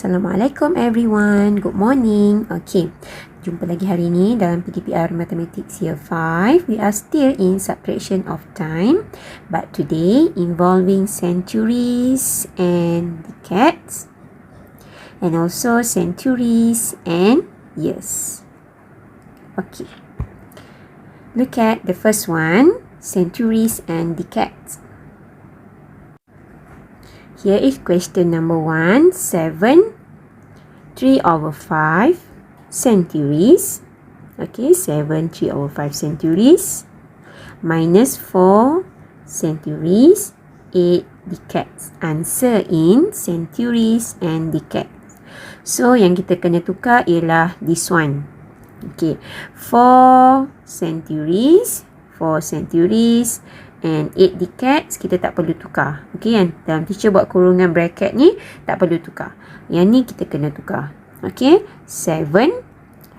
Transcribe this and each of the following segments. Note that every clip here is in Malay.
Assalamualaikum everyone. Good morning. Okay, jumpa lagi hari ni dalam PDPR Mathematics Year 5. We are still in subtraction of time, but today involving centuries and decades, and also centuries and years. Okay, look at the first one, centuries and decades. Here is question number 1, 7, 3/5 centuries. Okay, 7, 3/5 centuries. Minus 4 centuries, 8 decades. Answer in centuries and decades. So, yang kita kena tukar ialah this one. Okay, 4 centuries and 8 decades kita tak perlu tukar. Okey kan? Dalam teacher buat kurungan bracket ni tak perlu tukar. Yang ni kita kena tukar. Okey, 7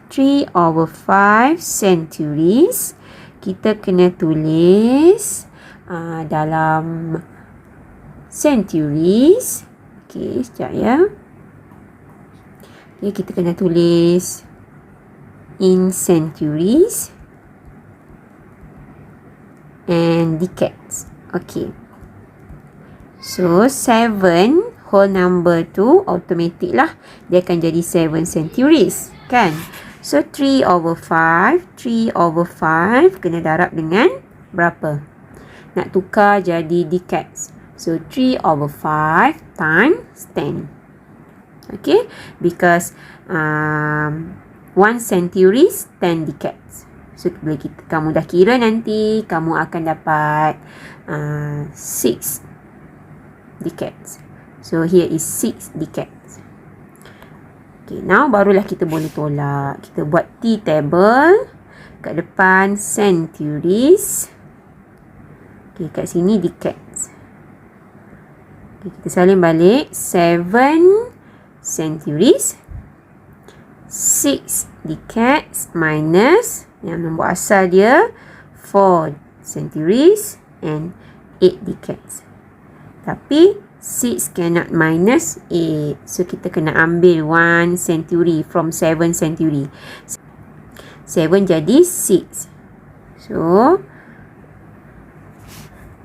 3/5 centuries kita kena tulis dalam centuries. Okey, sekejap ya. Okey, kita kena tulis in centuries and decades. Okay, so 7 whole number tu automatic lah, dia akan jadi 7 centuries kan. So 3/5 kena darab dengan berapa? Nak tukar jadi decades. So 3/5 times 10. Okay, because 1 centuries 10 decades. So, bila kamu dah kira nanti, kamu akan dapat 6 decades. So, here is 6 decades. Okay, now barulah kita boleh tolak. Kita buat T table. Kat depan, centuries. Okay, kat sini decades. Okay, kita salin balik. 7 centuries. 6 decades minus yang nombor asal dia 4 centuries and 8 decades. Tapi 6 cannot minus 8. So kita kena ambil 1 century from 7 century. 7 jadi 6. So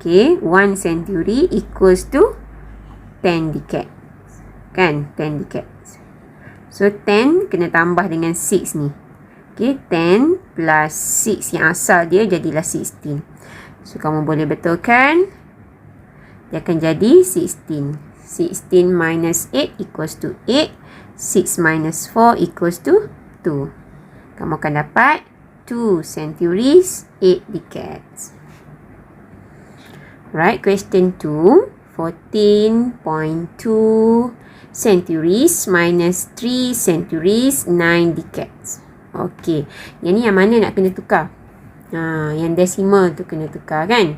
okay, 1 century equals to 10 decades. Kan? 10 decades. So 10 kena tambah dengan 6 ni. Okay, 10 plus 6 yang asal dia jadilah 16. So, kamu boleh betulkan. Dia akan jadi 16. 16 minus 8 equals to 8. 6 minus 4 equals to 2. Kamu akan dapat 2 centuries, 8 decades. Right, question 2. 14.2 centuries minus 3 centuries, 9 decades. Okey, yang ni yang mana nak kena tukar? Yang decimal tu kena tukar kan?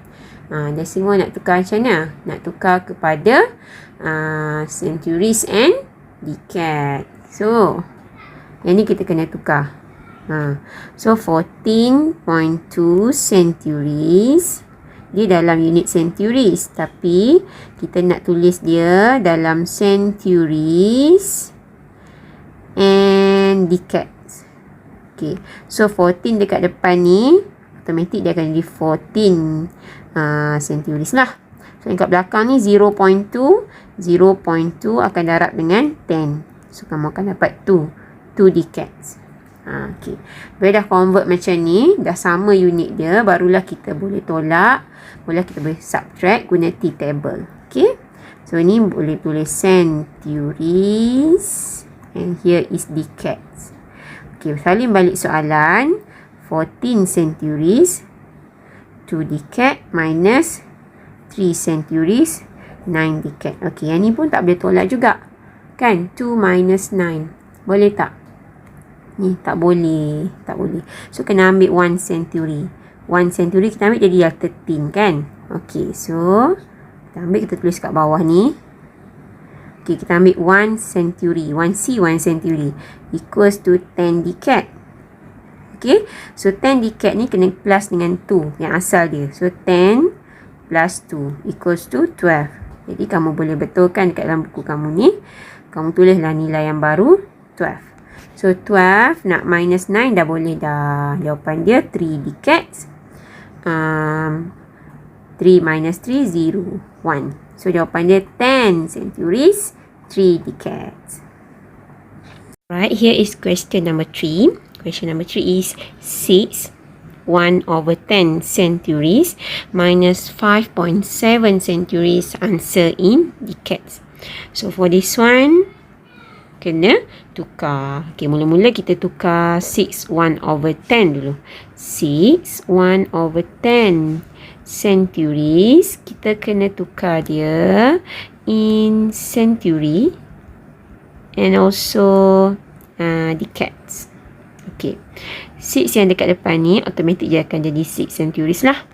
Decimal nak tukar macam mana? Nak tukar kepada centuries and decades. So, yang ni kita kena tukar. So, 14.2 centuries. Dia dalam unit centuries. Tapi, kita nak tulis dia dalam centuries and decades. Okay. So 14 dekat depan ni automatik dia akan jadi 14 centuries lah. So yang kat belakang ni 0.2 akan darab dengan 10. So kamu akan dapat 2 decades. Okay. Bila dah convert macam ni, dah sama unit dia, barulah kita boleh tolak, barulah kita boleh subtract guna T table. Okay. So ni boleh tulis centuries and here is decades. Okay, salin balik soalan. 14 centuries, 2 decade minus 3 centuries, 9 decade. Okay, yang ni pun tak boleh tolak juga. Kan? 2 minus 9. Boleh tak? Ni, tak boleh. Tak boleh. So, kena ambil 1 century. 1 century kita ambil jadi 13 kan? Okay, so, kita ambil, kita tulis kat bawah ni. Okay, kita ambil 1 century. 1C, 1 century. Equals to 10 decade. Okay. So, 10 decade ni kena plus dengan 2. Yang asal dia. So, 10 plus 2 equals to 12. Jadi, kamu boleh betulkan dekat dalam buku kamu ni. Kamu tulislah nilai yang baru 12. So 12 nak minus 9 dah boleh dah. Jawapan dia 3 decades. 3 minus 3, 0, 1. So jawapan dia 10 centuries, 3 decades. Right, here is question number 3. Question number 3 is 6 1/10 centuries minus 5.7 centuries. Answer in decades. So for this one, kena tukar. Okay, mula-mula kita tukar 6 1/10 dulu. 6 1/10 centuries, kita kena tukar dia in century and also decades. Okay, 6 yang dekat depan ni automatic dia akan jadi 6 centuries lah.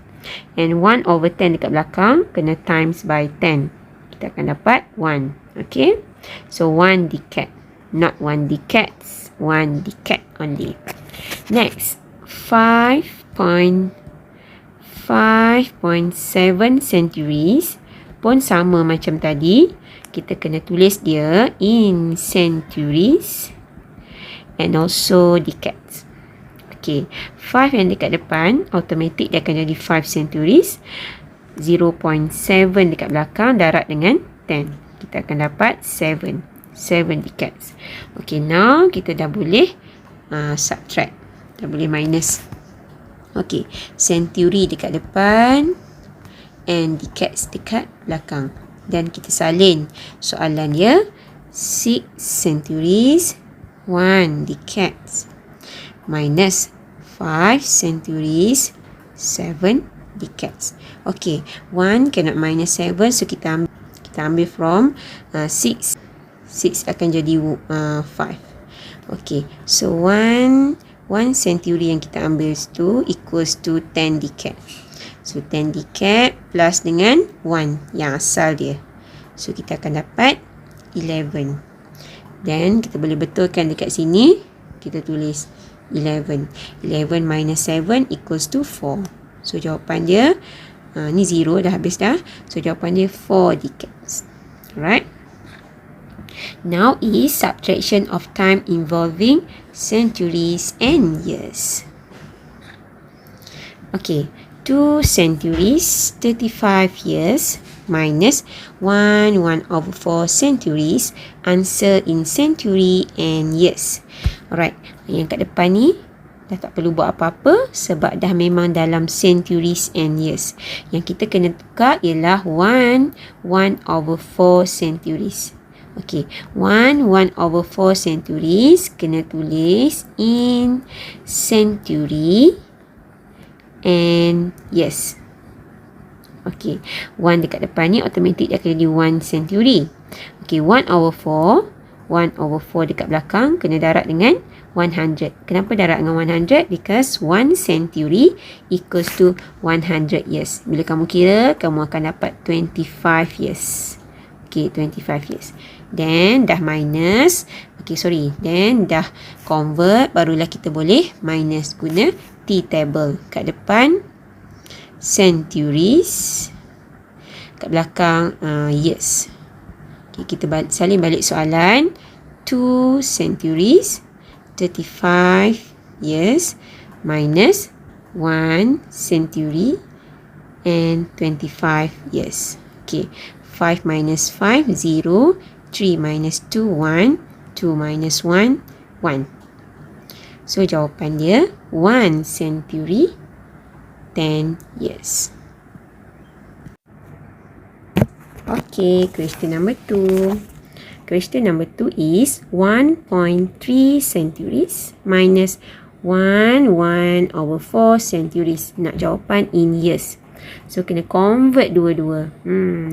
And 1/10 dekat belakang kena times by 10. Kita akan dapat 1. Okay, so 1 decade, not 1 decades, 1 decade only. Next, 5.7 centuries pun sama macam tadi. Kita kena tulis dia in centuries and also decades. Okay, 5 yang dekat depan automatic dia akan jadi 5 centuries. 0.7 dekat belakang darab dengan 10. Kita akan dapat 7 decades. Okay, now kita dah boleh subtract. Dah boleh minus. Okay, century dekat depan and decades dekat belakang. Dan kita salin soalan dia. 6 centuries, 1 decades minus 5 centuries, 7 decades. Okay, 1 cannot minus 7, so kita ambil from 6. 6 akan jadi 5. Okay, so 1 century yang kita ambil tu equals to 10 decade. So 10 decade plus dengan 1 yang asal dia. So kita akan dapat 11. Then kita boleh betulkan dekat sini. Kita tulis 11. 11 minus 7 equals to 4. So jawapan dia ni 0 dah habis dah. So jawapan dia 4 decades. Alright. Now is subtraction of time involving centuries and years. Okay, 2 centuries, 35 years minus 1/4 centuries. Answer in century and years. Alright, yang kat depan ni dah tak perlu buat apa-apa sebab dah memang dalam centuries and years. Yang kita kena tukar ialah 1/4 centuries. Okay, 1/4 centuries kena tulis in century and years. Okay, 1 dekat depan ni automatic dia akan jadi 1 century. Okay, 1/4 dekat belakang kena darab dengan 100. Kenapa darab dengan 100? Because 1 century equals to 100 years. Bila kamu kira, kamu akan dapat 25 years. Okay, 25 years. Then dah minus. Okay, sorry. Then dah convert, barulah kita boleh minus guna T-table. Kat depan centuries, kat belakang years. Okay, kita salin balik soalan. 2 centuries, 35 years minus 1 century and 25 years. Okay, 5 minus 5, 0. 3 minus 2, 1. 2 minus 1, 1. So jawapan dia 1 century, 10 years. Okay, question number 2. Question number 2 is 1.3 centuries minus 1/4 centuries. Nak jawapan in years. So kena convert dua-dua.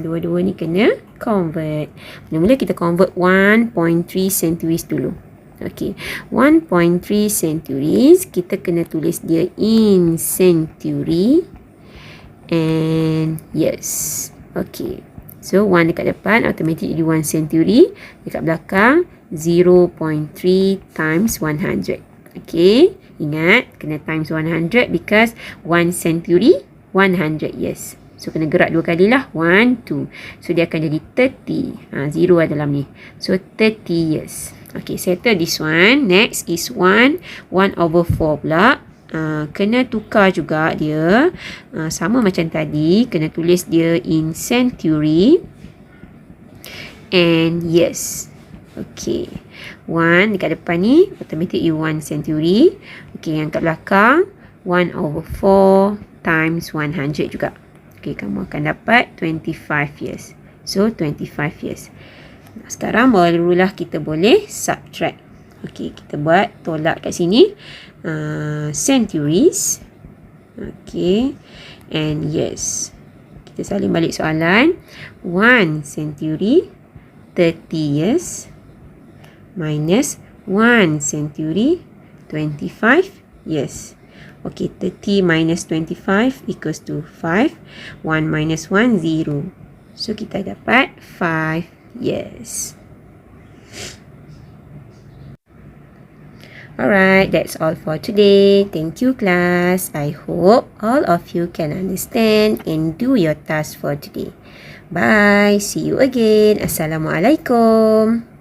Dua-dua ni kena convert. Mula-mula kita convert 1.3 centuries dulu. Okay, 1.3 centuries kita kena tulis dia in century and years. Okay, so 1 dekat depan automatic jadi 1 century. Dekat belakang 0.3 times 100. Okay, ingat kena times 100 because 1 century 100 years. So, kena gerak 2 kali lah. 1, 2. So, dia akan jadi 30. 0 ada dalam ni. So, 30 years. Okay, settle this one. Next is 1. 1 over 4 pula. Kena tukar juga dia. Sama macam tadi. Kena tulis dia in century. And years. Okay. 1 dekat depan ni. Automatic you 1 century. Okay, yang kat belakang. 1 over 4 times 100 juga. Okay, kamu akan dapat 25 years. So, 25 years. Sekarang barulah kita boleh subtract. Okay, kita buat tolak kat sini. Centuries. Okay. And years. Kita salin balik soalan. 1 century, 30 years. Minus 1 century, 25 years. Okay, 30 minus 25 equals to 5. 1 minus 1, 0. So, kita dapat 5 years. Alright, that's all for today. Thank you, class. I hope all of you can understand and do your task for today. Bye. See you again. Assalamualaikum.